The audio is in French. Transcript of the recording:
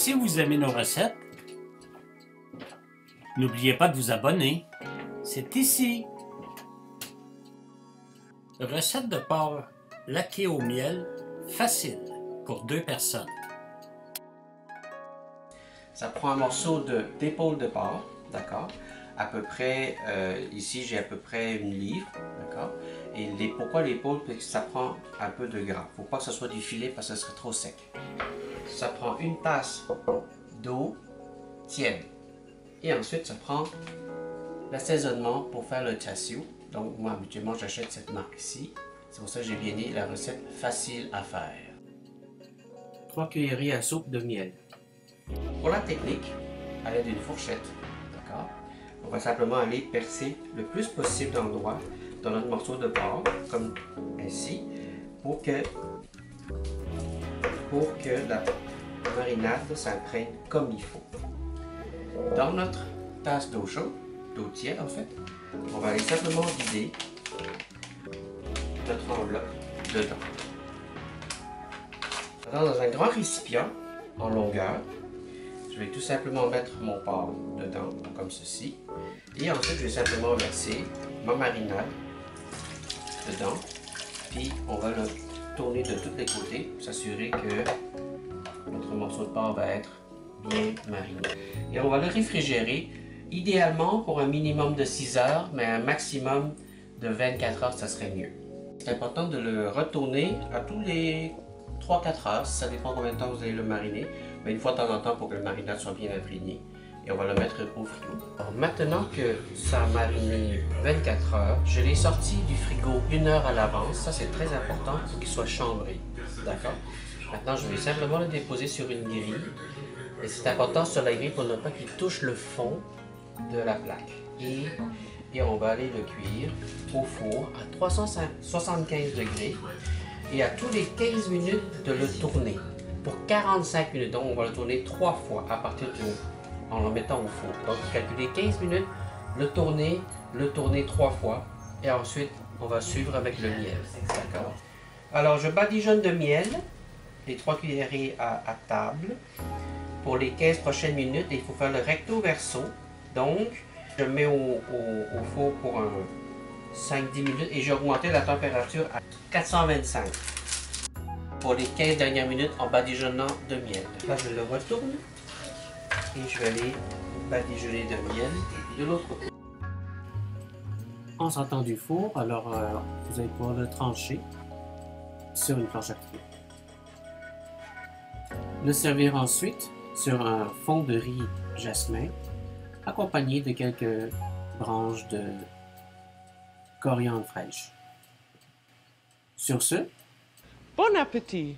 Si vous aimez nos recettes, n'oubliez pas de vous abonner. C'est ici. Recette de porc laqué au miel, facile pour 2 personnes. Ça prend un morceau d'épaule de porc, d'accord? À peu près, ici j'ai à peu près 1 livre, d'accord? Et pourquoi l'épaule? Parce que ça prend un peu de gras. Faut pas que ce soit du filet parce que ce serait trop sec. Ça prend 1 tasse d'eau tiède. Et ensuite, ça prend l'assaisonnement pour faire le chassis. Donc moi, habituellement, j'achète cette marque ici. C'est pour ça que j'ai bien dit la recette facile à faire. 3 cuillerées à soupe de miel. Pour la technique, à l'aide d'une fourchette, d'accord, on va simplement aller percer le plus possible d'endroits dans notre morceau de porc, comme ainsi, pour que la marinade s'imprègne comme il faut. Dans notre tasse d'eau chaude, d'eau tiède en fait, on va aller simplement vider notre enveloppe dedans. Alors, dans un grand récipient en longueur, je vais tout simplement mettre mon porc dedans, comme ceci. Et ensuite, je vais simplement verser ma marinade dedans. Puis, on va le tourner de tous les côtés pour s'assurer que notre morceau de porc va être bien mariné. Et on va le réfrigérer, idéalement pour un minimum de 6 heures, mais un maximum de 24 heures, ça serait mieux. C'est important de le retourner à tous les 3-4 heures, ça dépend combien de temps vous allez le mariner, mais une fois de temps en temps pour que le marinade soit bien imprégné. Et on va le mettre au frigo. Alors maintenant que ça a mariné 24 heures, je l'ai sorti du frigo 1 heure à l'avance. Ça c'est très important pour qu'il soit chambré. D'accord? Maintenant je vais simplement le déposer sur une grille. Et c'est important sur la grille pour ne pas qu'il touche le fond de la plaque. Et on va aller le cuire au four à 375 degrés. Et à tous les 15 minutes de le tourner pour 45 minutes. Donc on va le tourner 3 fois à partir en le mettant au four. Donc calculer 15 minutes, le tourner 3 fois et ensuite on va suivre avec le miel. D'accord? Alors je badigeonne de miel, les 3 cuillerées à table pour les 15 prochaines minutes et il faut faire le recto verso. Donc je mets au four pour 5-10 minutes et j'ai augmenté la température à 425 pour les 15 dernières minutes en badigeonnant de miel. Là, je le retourne et je vais aller badigeonner de miel de l'autre côté. En sortant du four, alors vous allez pouvoir le trancher sur une planche à cuire. Le servir ensuite sur un fond de riz jasmin accompagné de quelques branches de coriandre fraîche. Sur ce, Bon appétit!